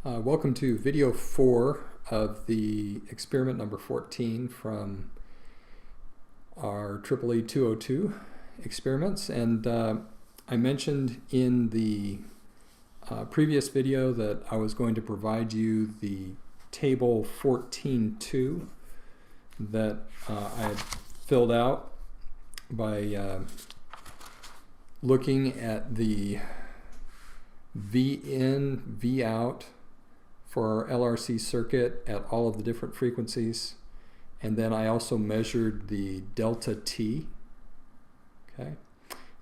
Welcome to video 4 of the experiment number 14 from our EEE202 experiments. And I mentioned in the previous video that I was going to provide you the table 14.2 that I had filled out by looking at the V in, V out for our LRC circuit at all of the different frequencies, and then I also measured the delta T. Okay,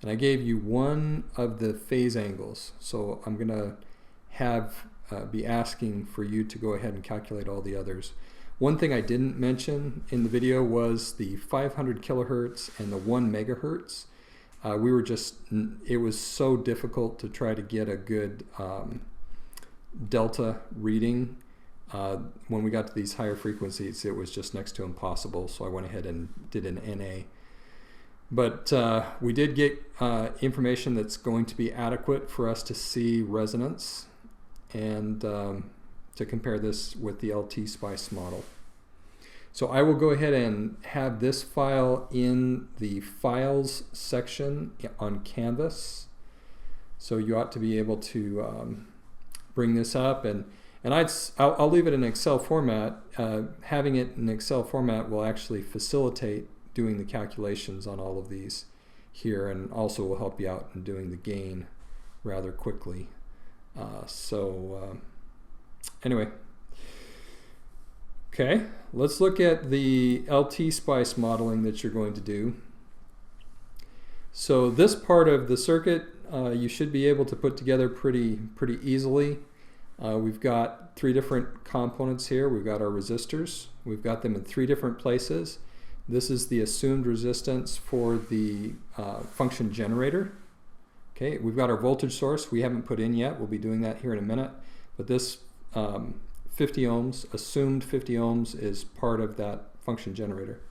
and I gave you one of the phase angles, so I'm going to be asking for you to go ahead and calculate all the others. One thing I didn't mention in the video was the 500 kilohertz and the 1 megahertz. It was so difficult to try to get a good delta reading. When we got to these higher frequencies, it was just next to impossible, so I went ahead and did an NA. But we did get information that's going to be adequate for us to see resonance and to compare this with the LT SPICE model. So I will go ahead and have this file in the Files section on Canvas. So you ought to be able to bring this up, and I'll leave it in Excel format. Having it in Excel format will actually facilitate doing the calculations on all of these here, and also will help you out in doing the gain rather quickly. Anyway. Okay, let's look at the LT SPICE modeling that you're going to do. So this part of the circuit you should be able to put together pretty easily. We've got 3 different components here. We've got our resistors. We've got them in 3 different places. This is the assumed resistance for the function generator. Okay, we've got our voltage source we haven't put in yet. We'll be doing that here in a minute. But this 50 ohms, assumed 50 ohms, is part of that function generator.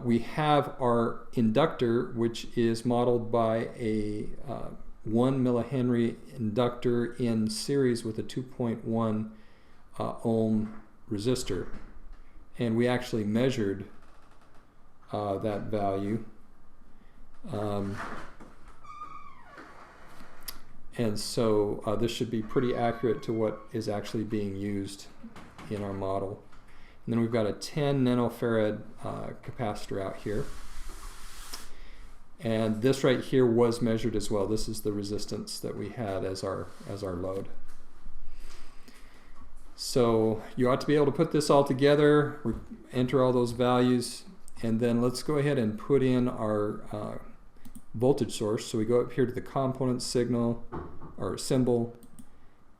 We have our inductor, which is modeled by a 1 millihenry inductor in series with a 2.1 ohm resistor. And we actually measured that value. And so this should be pretty accurate to what is actually being used in our model. And then we've got a 10 nanofarad capacitor out here. And this right here was measured as well. This is the resistance that we had as our load. So you ought to be able to put this all together, enter all those values, and then let's go ahead and put in our voltage source. So we go up here to the component signal or symbol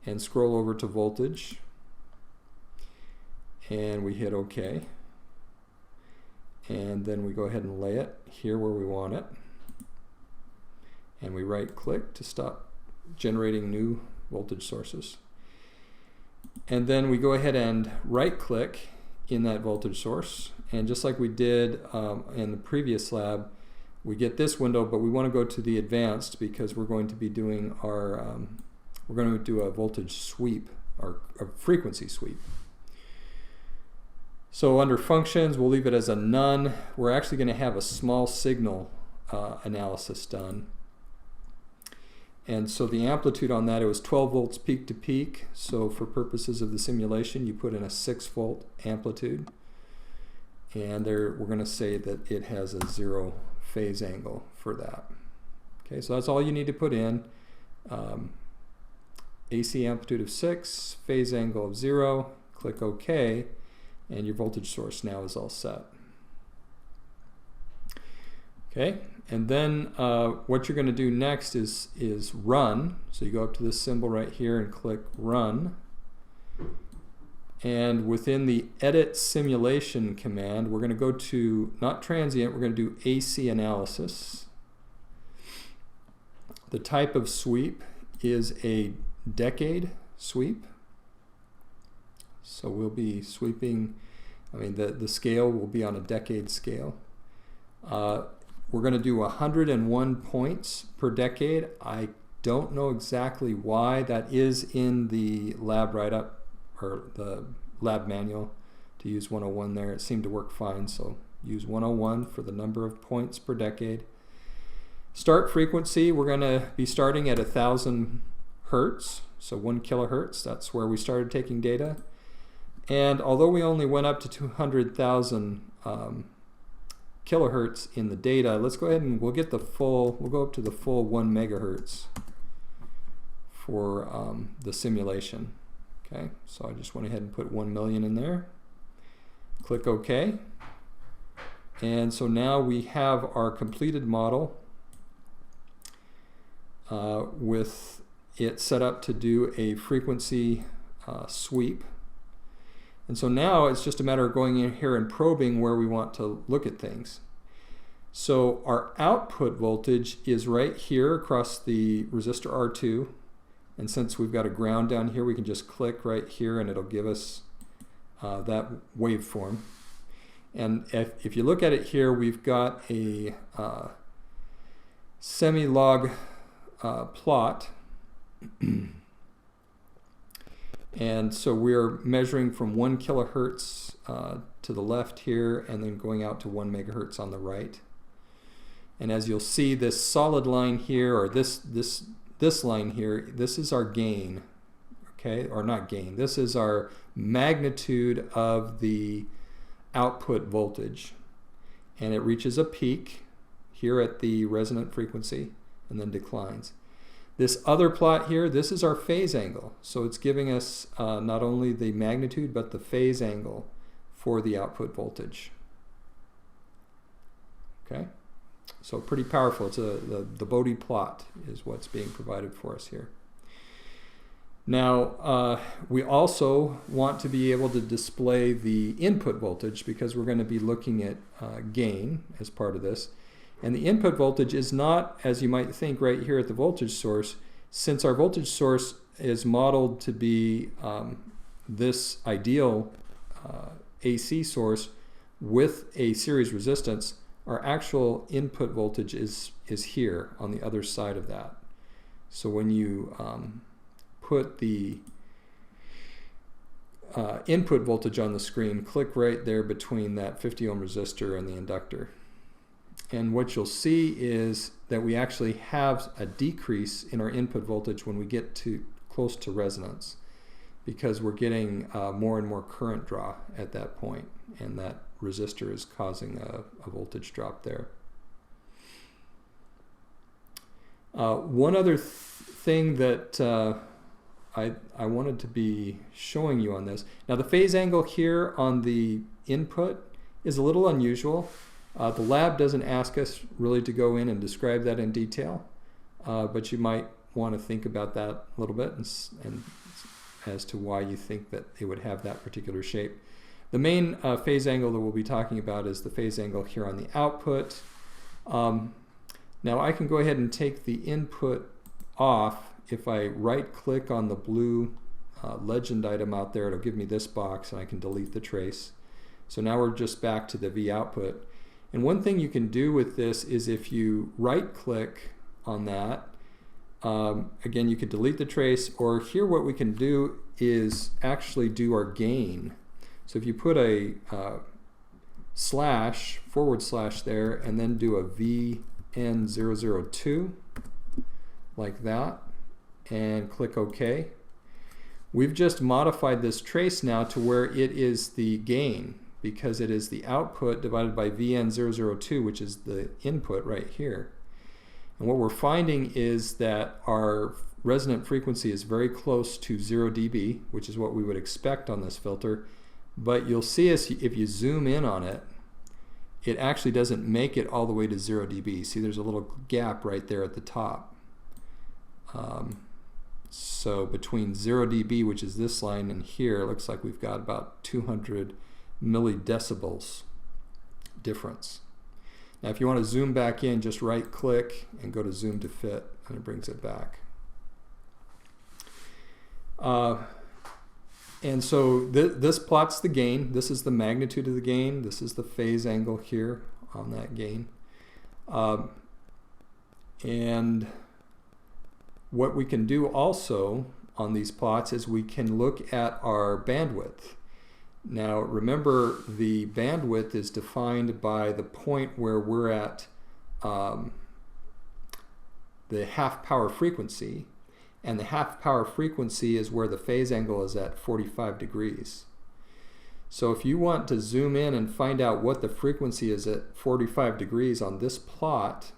and scroll over to voltage, and we hit OK, and then we go ahead and lay it here where we want it, and we right click to stop generating new voltage sources, and then we go ahead and right click in that voltage source, and just like we did in the previous lab, we get this window, but we want to go to the advanced because we're going to be doing our, we're going to do a voltage sweep, or a frequency sweep. So under functions, we'll leave it as a none. We're actually going to have a small signal analysis done. And so the amplitude on that, it was 12 volts peak to peak. So for purposes of the simulation, you put in a 6 volt amplitude. And there, we're going to say that it has a 0 phase angle for that. Okay, so that's all you need to put in. AC amplitude of 6, phase angle of 0, click OK, and your voltage source now is all set. Okay, and then what you're going to do next is run. So you go up to this symbol right here and click run. And within the edit simulation command, we're going to go to, not transient, we're going to do AC analysis. The type of sweep is a decade sweep. So we'll be sweeping, the scale will be on a decade scale. We're going to do 101 points per decade. I don't know exactly why. That is in the lab write-up, or the lab manual, to use 101 there. It seemed to work fine, so use 101 for the number of points per decade. Start frequency, we're going to be starting at 1,000 hertz, so 1 kilohertz. That's where we started taking data. And although we only went up to 200,000 kilohertz in the data, let's go ahead and we'll get the full, we'll go up to the full 1 megahertz for the simulation. Okay, so I just went ahead and put 1 million in there. Click OK. And so now we have our completed model with it set up to do a frequency sweep. And so now it's just a matter of going in here and probing where we want to look at things. So our output voltage is right here across the resistor R2. And since we've got a ground down here, we can just click right here and it'll give us that waveform. And if you look at it here, we've got a semi-log plot. And so we're measuring from 1 kilohertz to the left here, and then going out to 1 megahertz on the right. And as you'll see, this solid line here, or this line here, this is our gain, okay? Or not gain, this is our magnitude of the output voltage. And it reaches a peak here at the resonant frequency and then declines. This other plot here, this is our phase angle. So it's giving us not only the magnitude, but the phase angle for the output voltage. Okay, so pretty powerful. It's the Bode plot is what's being provided for us here. Now, we also want to be able to display the input voltage because we're going to be looking at gain as part of this. And the input voltage is not, as you might think, right here at the voltage source. Since our voltage source is modeled to be this ideal AC source with a series resistance, our actual input voltage is here on the other side of that. So when you put the input voltage on the screen, click right there between that 50 ohm resistor and the inductor. And what you'll see is that we actually have a decrease in our input voltage when we get to close to resonance, because we're getting more and more current draw at that point, and that resistor is causing a voltage drop there. One other thing that I wanted to be showing you on this. Now the phase angle here on the input is a little unusual. The lab doesn't ask us really to go in and describe that in detail, but you might want to think about that a little bit and as to why you think that it would have that particular shape. The main phase angle that we'll be talking about is the phase angle here on the output. Now I can go ahead and take the input off. If I right click on the blue legend item out there, it'll give me this box and I can delete the trace. So now we're just back to the V output. And one thing you can do with this is if you right click on that, again you could delete the trace, or here what we can do is actually do our gain. So if you put a / there and then do a VN002 like that and click OK, we've just modified this trace now to where it is the gain, because it is the output divided by VN002, which is the input right here. And what we're finding is that our resonant frequency is very close to 0 dB, which is what we would expect on this filter. But you'll see if you zoom in on it, it actually doesn't make it all the way to 0 dB. See, there's a little gap right there at the top. So between 0 dB, which is this line, and here, it looks like we've got about 200 millidecibels difference. Now if you want to zoom back in, just right click and go to zoom to fit, and it brings it back. And so this plots the gain. This is the magnitude of the gain. This is the phase angle here on that gain. And What we can do also on these plots is we can look at our bandwidth. Now remember, the bandwidth is defined by the point where we're at the half power frequency, and the half power frequency is where the phase angle is at 45 degrees. So if you want to zoom in and find out what the frequency is at 45 degrees on this plot,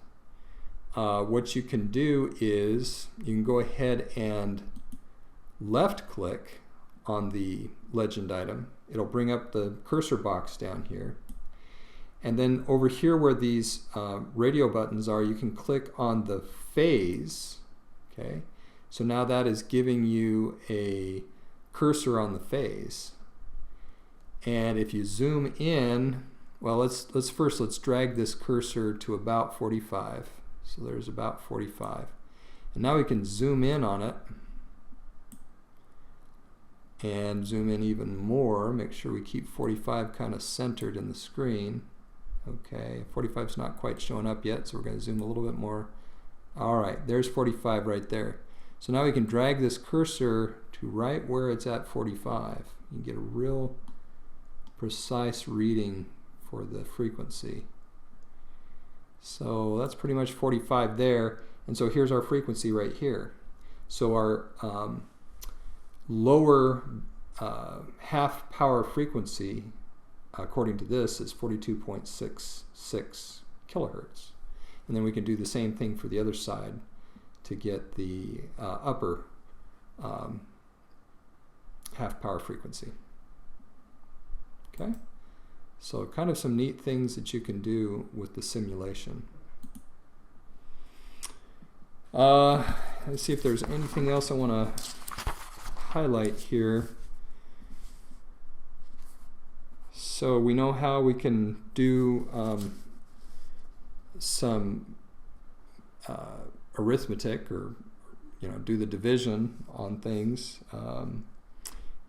what you can do is you can go ahead and left click on the legend item. It'll bring up the cursor box down here. And then over here where these radio buttons are, you can click on the phase. Okay, so now that is giving you a cursor on the phase. And if you zoom in, well, let's drag this cursor to about 45. So there's about 45. And now we can zoom in on it and zoom in even more. Make sure we keep 45 kind of centered in the screen. Okay, 45 is not quite showing up yet, so we're going to zoom a little bit more. All right, there's 45 right there. So now we can drag this cursor to right where it's at 45. You can get a real precise reading for the frequency. So that's pretty much 45 there, and so here's our frequency right here. So our lower half power frequency, according to this, is 42.66 kilohertz. And then we can do the same thing for the other side to get the upper half power frequency. Okay, so kind of some neat things that you can do with the simulation. Let's see if there's anything else I want to highlight here. So we know how we can do some arithmetic, or do the division on things.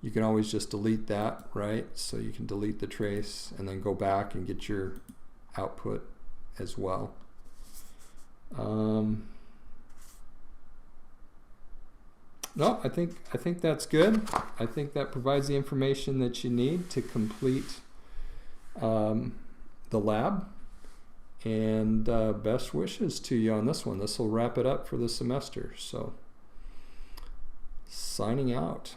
You can always just delete that, right? So you can delete the trace and then go back and get your output as well. No, I think that's good. I think that provides the information that you need to complete the lab. And best wishes to you on this one. This will wrap it up for the semester. So, signing out.